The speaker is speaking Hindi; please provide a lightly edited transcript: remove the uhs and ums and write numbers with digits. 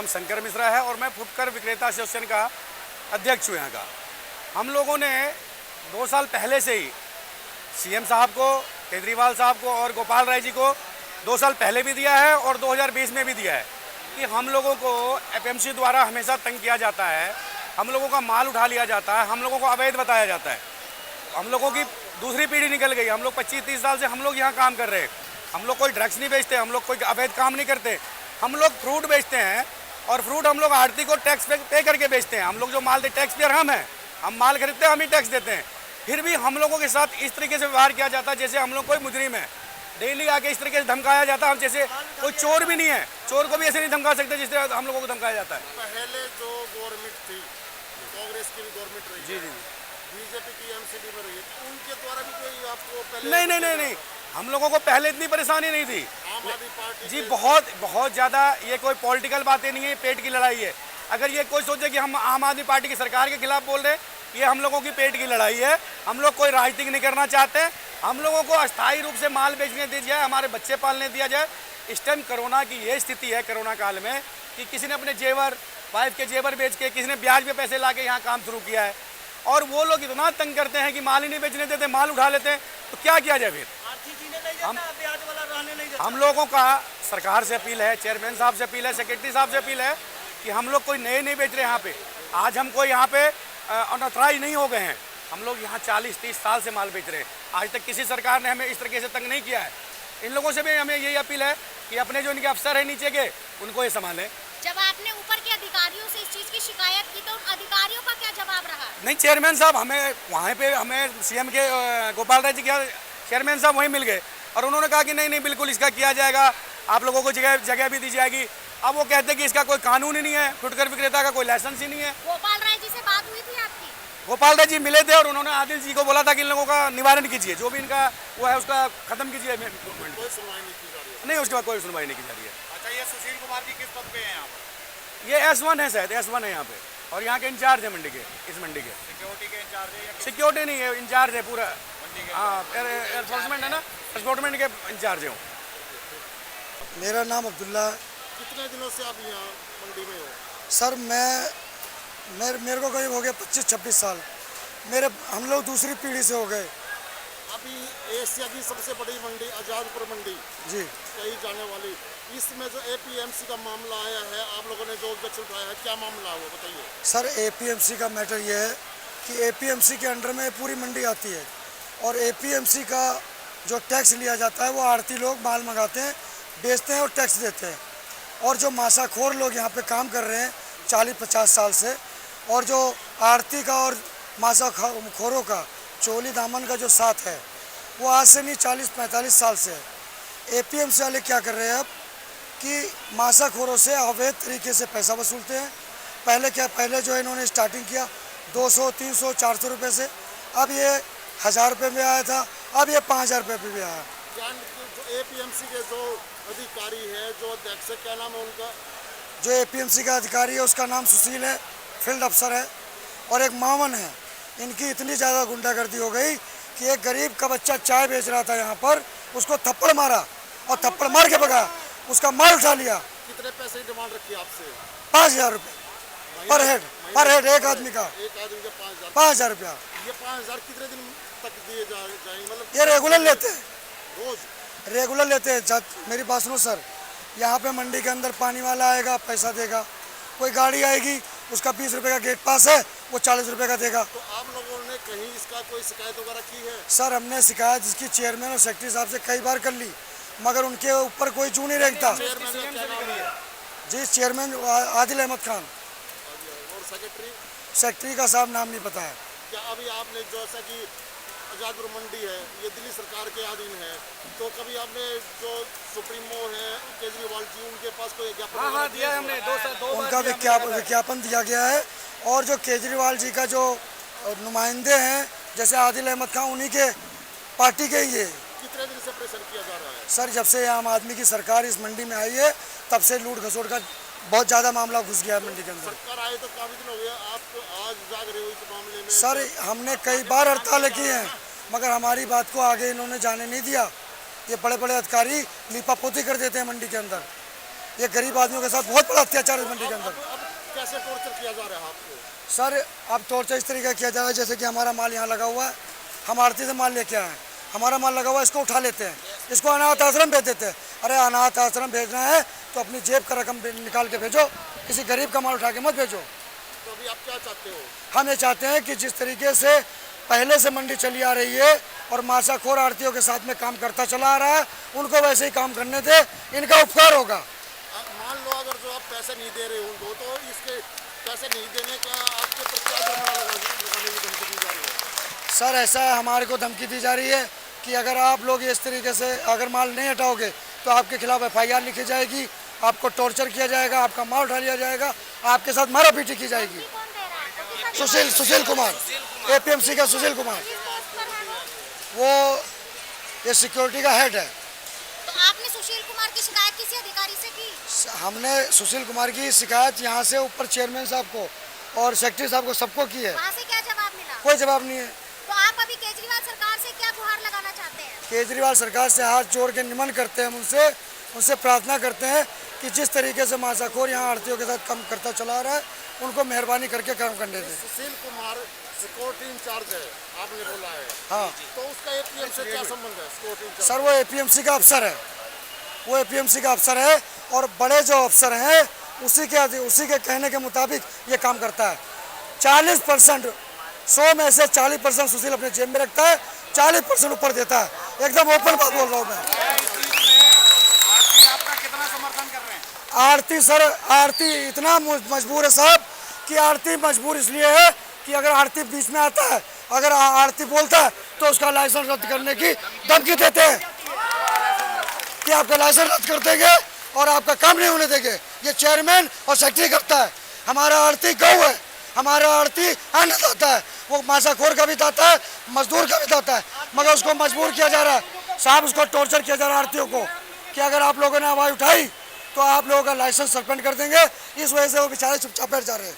नाम शंकर मिश्रा है और मैं फुटकर विक्रेता एसोसिएशन का अध्यक्ष हूँ यहाँ का। हम लोगों ने 2 साल पहले से ही सीएम साहब को, केजरीवाल साहब को और गोपाल राय जी को 2 साल पहले भी दिया है और 2020 में भी दिया है कि हम लोगों को एपीएमसी द्वारा हमेशा तंग किया जाता है, हम लोगों का माल उठा लिया जाता है, हम लोगों को अवैध बताया जाता है। हम लोगों की दूसरी पीढ़ी निकल गई, हम लोग 25-30 साल से हम लोग यहाँ काम कर रहे हैं। हम लोग कोई ड्रग्स नहीं बेचते, हम लोग कोई अवैध काम नहीं करते। हम लोग फ्रूट बेचते हैं और फ्रूट हम लोग आढ़ती को टैक्स पे करके बेचते हैं। हम लोग जो माल दे टैक्स पेयर हम हैं, हम माल खरीदते हैं, हम ही टैक्स देते हैं। फिर भी हम लोगों के साथ इस तरीके से व्यवहार किया जाता है जैसे हम लोग कोई मुजरिम है। डेली आके इस तरीके से धमकाया जाता है, हम जैसे कोई चोर भी नहीं है। चोर को भी ऐसे नहीं धमका सकते जिस तरह हम लोगों को धमकाया जाता है। पहले जो गवर्नमेंट थी, कांग्रेस की भी गवर्नमेंट रही, जी जी, बीजेपी की एमसीडी में रही, उनके द्वारा भी कोई आपको पहले नहीं, हम लोगों को पहले इतनी परेशानी नहीं थी। आम आदमी पार्टी जी बहुत ज़्यादा, ये कोई पॉलिटिकल बातें नहीं है, पेट की लड़ाई है। अगर ये कोई सोचे कि हम आम आदमी पार्टी की सरकार के खिलाफ बोल रहे हैं, ये हम लोगों की पेट की लड़ाई है। हम लोग कोई राजनीति नहीं करना चाहते। हम लोगों को अस्थायी रूप से माल बेचने दिया जाए, हमारे बच्चे पालने दिया जाए। इस टाइम कोरोना की ये स्थिति है, कोरोना काल में, कि किसी ने अपने जेवर, वाइफ के जेवर बेच के, किसी ने ब्याज पे पैसे ला के यहाँ काम शुरू किया है। और वो लोग इतना तंग करते हैं कि माल ही नहीं बेचने देते, माल उठा लेते हैं। तो क्या किया जाए फिर? हम लोगों का सरकार से अपील है, चेयरमैन साहब से अपील है, सेक्रेटरी साहब से अपील है कि हम लोग कोई नए नहीं बेच रहे यहाँ पे। आज हम कोई यहाँ पे अनऑथराइज नहीं हो गए हैं। हम लोग यहाँ 40-30 साल से माल बेच रहे हैं। आज तक किसी सरकार ने हमें इस तरीके से तंग नहीं किया है। इन लोगों से भी हमें यही अपील है कि अपने जो इनके अफसर हैं नीचे के, उनको ये संभालें। जब आपने ऊपर के अधिकारियों से इस चीज़ की शिकायत की तो उन अधिकारियों का क्या जवाब रहा? नहीं, चेयरमैन साहब हमें वहाँ पे, हमें सीएम के गोपाल राय जी के चेयरमैन साहब वहीं मिल गए और उन्होंने कहा कि नहीं बिल्कुल इसका किया जाएगा, आप लोगों को जगह भी दी जाएगी। अब वो कहते हैं कि इसका कोई कानून ही नहीं है, फुटकर विक्रेता का कोई लाइसेंस ही नहीं है। गोपाल राय जी से बात हुई थी आपकी? गोपाल राय जी मिले थे और उन्होंने आदिल जी को बोला था कि इन लोगों का निवारण कीजिए, जो भी इनका वो है उसका खत्म कीजिए। कोई सुनवाई नहीं की जा रही है। नहीं, उसके बाद कोई सुनवाई नहीं की जा रही है। अच्छा, ये सुशील कुमार जी किस पद पे हैं यहाँ पर? ये S1 है, शायद S1 है यहाँ पे, और यहाँ के इंचार्ज है मंडी के, इस मंडी के। सिक्योरिटी के इंचार्ज है या सिक्योरिटी नहीं है, इंचार्ज है पूरा। मंडी के? हाँ, एनफोर्समेंट है ना, एनफोर्समेंट के इंचार्ज है। मेरा नाम अब्दुल्ला है। कितने दिनों से आप यहाँ मंडी में हो? सर मेरे को करीब हो गया 25-26 साल। हम लोग दूसरी पीढ़ी से हो गए। अभी एशिया की सबसे बड़ी मंडी आज़ादपुर मंडी जी, कही जाने वाली, इसमें जो एपीएमसी का मामला आया है, आप लोगों ने जो ऑब्जेक्शन उठाया है, क्या मामला है वो बताइए। सर एपीएमसी का मैटर ये है कि एपीएमसी के अंडर में पूरी मंडी आती है और एपीएमसी का जो टैक्स लिया जाता है वो आढ़ती लोग माल मंगाते हैं, बेचते हैं और टैक्स देते हैं। और जो माशाखोर लोग यहाँ पे काम कर रहे हैं 40-50 साल से, और जो आढ़ती का और माशाखोरों का चोली दामन का जो साथ है, वो आज से नहीं 40-45 साल से है। एपीएमसी वाले क्या कर रहे हैं अब कि माशाखोरों से अवैध तरीके से पैसा वसूलते हैं। पहले जो है इन्होंने स्टार्टिंग किया 200, 300, 400 रुपये से, अब ये 1000 रुपये में आया था, अब ये 5000 रुपये पे भी आया। जो एपीएमसी के जो अधिकारी है, जो अध्यक्ष है, क्या नाम है उनका? जो एपीएमसी का अधिकारी है उसका नाम सुशील है, फील्ड अफसर है, और एक मावन है। इनकी इतनी ज़्यादा गुंडागर्दी हो गई कि एक गरीब का बच्चा चाय बेच रहा था यहाँ पर, उसको थप्पड़ मारा और थप्पड़ मार के भगा, उसका माल उठा लिया। कितने पैसे की डिमांड रखी आपसे? 5000 रुपये पर हेड एक आदमी का। एक आदमी का 5000 रुपया। ये 5000 कितने दिन तक दिए जाएंगे? मतलब ये रेगुलर लेते हैं, रोज रेगुलर लेते हैं। मेरी बात सुनो सर, यहाँ पे मंडी के अंदर पानी वाला आएगा, पैसा देगा। कोई गाड़ी आएगी, उसका 20 रुपये का गेट पास है, वो 40 रुपये का देगा। तो आप लोगों ने कहीं इसका कोई शिकायत वगैरह की है? सर हमने शिकायत इसकी चेयरमैन और सेक्रेटरी साहब से कई बार कर ली, मगर उनके ऊपर कोई चू नहीं रेंगता। चेयरमैन का क्या नाम है? जी, चेयरमैन आदिल अहमद खान। और सेक्रेटरी का साहब नाम नहीं पता है। क्या अभी आपने जैसा कि आज़ादपुर मंडी है, ये दिल्ली सरकार के अधीन है, तो कभी आपने जो सुप्रीमो है केजरीवाल जी, उनके पास कोई ज्ञापन? हाँ, दिया है हमने, 2 उनका विज्ञापन दिया गया है। और जो केजरीवाल जी का जो नुमाइंदे हैं जैसे आदिल अहमद खान, उन्हीं के पार्टी के ही है। कितने दिन से प्रेशर किया जा रहा है? सर जब से आम आदमी की सरकार इस मंडी में आई है, तब से लूट घसोट का बहुत ज़्यादा मामला घुस गया है मंडी के अंदर। सरकार आए तो काफ़ी दिन हो गया, आप तो आज जाग रहे हो इस मामले में? सर हमने कई बार हड़तालें की हैं, मगर हमारी बात को आगे इन्होंने जाने नहीं दिया। ये बड़े बड़े अधिकारी लीपापोती कर देते हैं मंडी के अंदर। ये गरीब आदमियों के साथ बहुत बड़ा अत्याचार है इस मंडी के अंदर। अब कैसे टॉर्चर किया जा रहा है आपको? सर अब टॉर्चर इस तरीके का किया जा रहा है जैसे कि हमारा माल यहाँ लगा हुआ है, हम आड़ती से माल लेके आए हैं, हमारा माल लगा हुआ है, इसको उठा लेते हैं, इसको अनाथ आश्रम भेज देते हैं। अरे अनाथ आश्रम भेजना है तो अपनी जेब का रकम निकाल के भेजो, किसी गरीब का माल उठा के मत भेजो। तो अभी आप क्या चाहते हो? हम ये चाहते हैं कि जिस तरीके से पहले से मंडी चली आ रही है और मासाखोर आड़तियों के साथ में काम करता चला आ रहा है, उनको वैसे ही काम करने दे, इनका उपकार होगा। मान लो अगर जो आप पैसे नहीं दे रहे उनको, तो इसके पैसे नहीं देने का आपके प्रति क्या जुर्माना लगाने की धमकी दी जा रही है? सर ऐसा है, हमारे को धमकी दी जा रही है कि अगर आप लोग इस तरीके से अगर माल नहीं हटाओगे तो आपके खिलाफ FIR लिखी जाएगी, आपको टॉर्चर किया जाएगा, आपका माल उठा लिया जाएगा, आपके साथ मारापीटी की जाएगी। कौन दे रहा है? सुशील कुमार, APMC का सुशील कुमार, किस पोस्ट पर है वो? वो ये सिक्योरिटी का हेड है। तो आपने सुशील कुमार की शिकायत किसी अधिकारी से की? हमने सुशील कुमार की शिकायत यहाँ से ऊपर चेयरमैन साहब को और सेक्रेटरी साहब को सबको की है, वहाँ से क्या जवाब मिला? कोई जवाब नहीं है। तो आप अभी केजरीवाल सरकार से क्या गुहार लगाना चाहते हैं? केजरीवाल सरकार से हाथ जोड़ के निमन करते हैं, उनसे प्रार्थना करते हैं कि जिस तरीके से मासाखोर यहाँ आड़तियों के साथ काम करता चला रहा है, उनको मेहरबानी करके काम करने दें। सुशील कुमार सिक्योरिटी इंचार्ज है, आपने बोला है, हाँ तो उसका APM से क्या संबंध है? सिक्योरिटी इंचार्ज सर, वो APMC का अफसर है, वो APMC का अफसर है और बड़े जो अफसर हैं उसी के कहने के मुताबिक ये काम करता है। 40% 100 में से 40% सुशील अपने जेब में रखता है, 40% ऊपर देता है। एकदम ओपन बात बोल रहा हूँ मैं। आपका कितना समर्थन कर रहे हैं? आरती सर, आरती इतना मजबूर है साहब कि आरती मजबूर इसलिए है कि अगर आरती बीच में आता है, अगर आरती बोलता है तो उसका लाइसेंस रद्द करने की धमकी देते हैं कि आपका लाइसेंस रद्द कर देंगे और आपका काम नहीं होने देंगे। ये चेयरमैन और सेक्रेटरी करता है। हमारा आरती गौ है, हमारा आरती अन्नदाता है, वो मासाखोर का भी दाता है, मजदूर का भी दाता है, मगर उसको मजबूर किया जा रहा है साहब, उसको टॉर्चर किया जा रहा है आरतियों को कि अगर आप लोगों ने आवाज़ उठाई तो आप लोगों का लाइसेंस सस्पेंड कर देंगे। इस वजह से वो बेचारे चुपचाप बैठ जा रहे हैं।